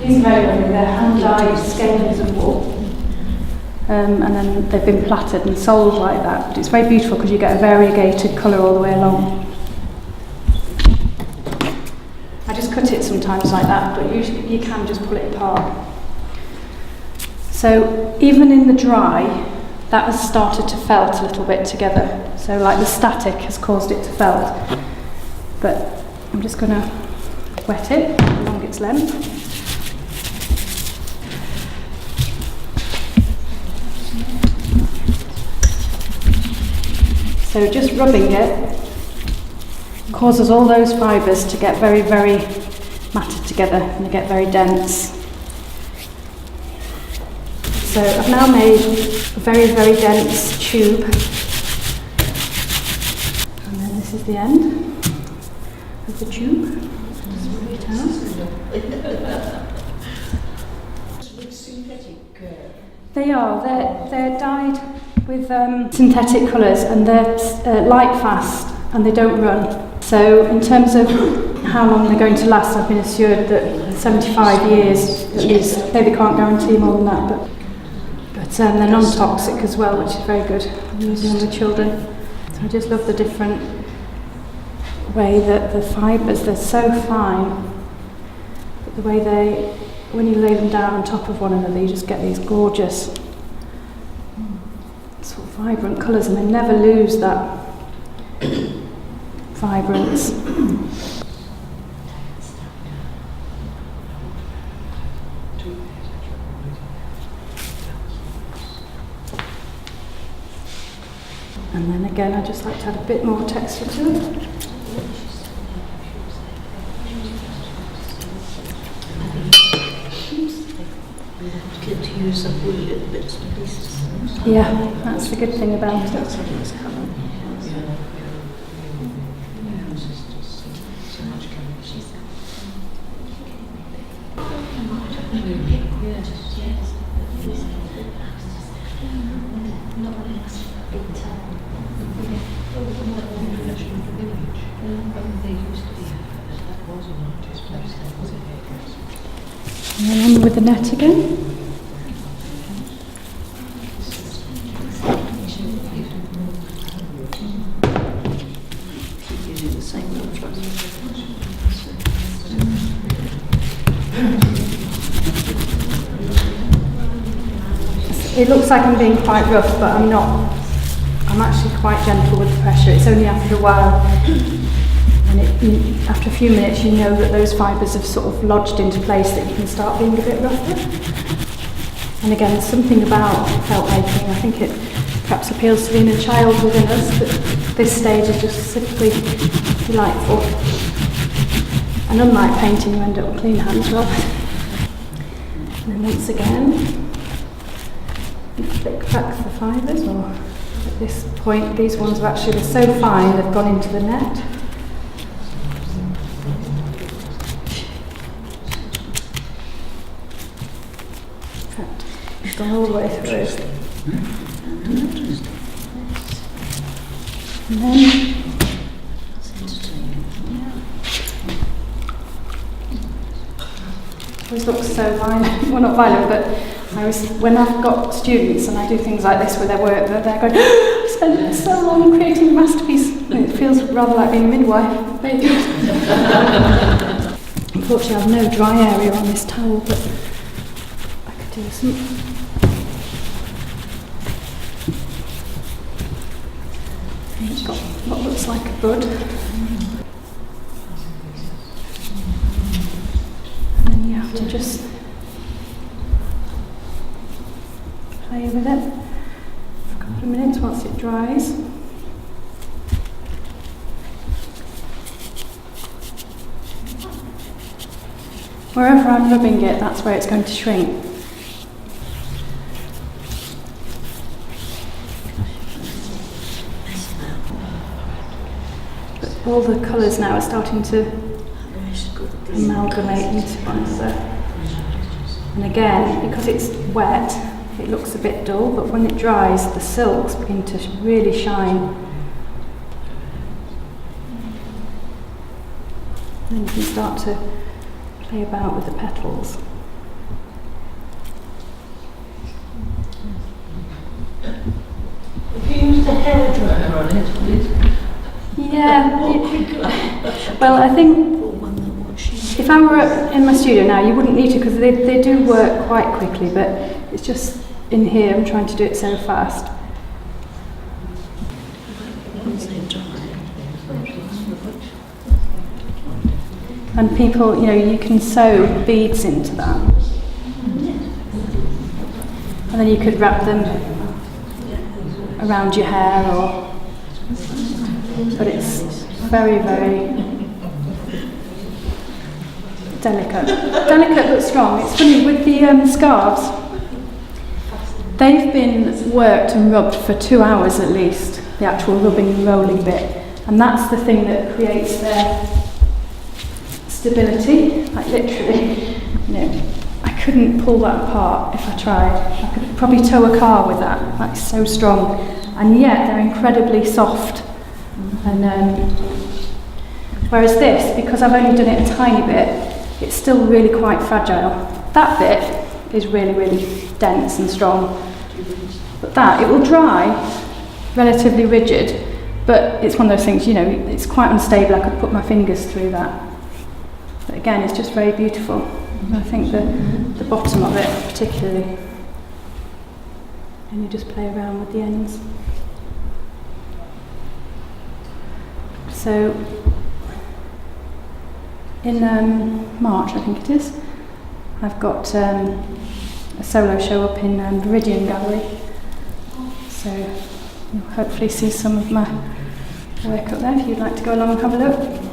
These are very lovely. They're hand-dyed skeins of wool. And then they've been plaited and sold like that. But it's very beautiful because you get a variegated colour all the way along. I just cut it sometimes like that, but usually you can just pull it apart. So even in the dry, that has started to felt a little bit together. So like the static has caused it to felt. But I'm just going to wet it along its length. So just rubbing it causes all those fibres to get very, very matted together and they get very dense. So I've now made a very, very dense tube. And then this is the end of the tube. Just rub it out. They are. They're dyed with synthetic colours, and they're light fast and they don't run. So in terms of how long they're going to last, I've been assured that 75 years at least. Maybe can't guarantee more than that, but they're non-toxic as well, which is very good. I'm using them with children. So I just love the different way that the fibres, they're so fine, but the way when you lay them down on top of one another, you just get these gorgeous sort of vibrant colours, and they never lose that vibrance. And then again, I just like to add a bit more texture to it. Get to use some woolly little bits and pieces. Yeah, that's the good thing about it. And then on with the net again. It looks like I'm being quite rough, but I'm not. I'm actually quite gentle with the pressure. It's only after a while, and after a few minutes, you know that those fibres have sort of lodged into place, that you can start being a bit rougher. And again, there's something about felt making. I think it perhaps appeals to the inner child within us, but this stage is just simply delightful. And unlike painting, you end up with clean hands rather. And then once again, flick back the fibres, or at this point, these ones are actually, they're so fine, they've gone into the net. In fact, it's gone all the way through. And then, always looks so violent, well not violent, but when I've got students and I do things like this with their work, they're going, I spent so long creating a masterpiece. And it feels rather like being a midwife, maybe. Unfortunately, I have no dry area on this towel, but I could do some. And it's got what looks like a bud. And then you have to just play with it for a couple of minutes once it dries. Wherever I'm rubbing it, that's where it's going to shrink. But all the colours now are starting to amalgamate into one another. And again, because it's wet, it looks a bit dull, but when it dries, the silks begin to really shine. Then you can start to play about with the petals. a hairdryer on it, will it? Yeah. More quicker. Well, I think Or one that what she if I were in my studio now, you wouldn't need to, because they do work quite quickly, but it's just in here I'm trying to do it so fast. once they dry. And people, you can sew beads into that. And then you could wrap them around your hair, but it's very, very delicate. Delicate but strong. It's funny, with the scarves, they've been worked and rubbed for 2 hours at least, the actual rubbing and rolling bit. And that's the thing that creates their stability, like literally, I couldn't pull that apart if I tried. I could probably tow a car with that, that's so strong. And yet they're incredibly soft. And whereas this, because I've only done it a tiny bit, it's still really quite fragile. That bit is really, really dense and strong. But that, it will dry relatively rigid, but it's one of those things, it's quite unstable. I could put my fingers through that. But again, it's just very beautiful. And I think the bottom of it particularly. And you just play around with the ends. So in March, I think it is, I've got a solo show up in Viridian Gallery. So you'll hopefully see some of my work up there if you'd like to go along and have a look.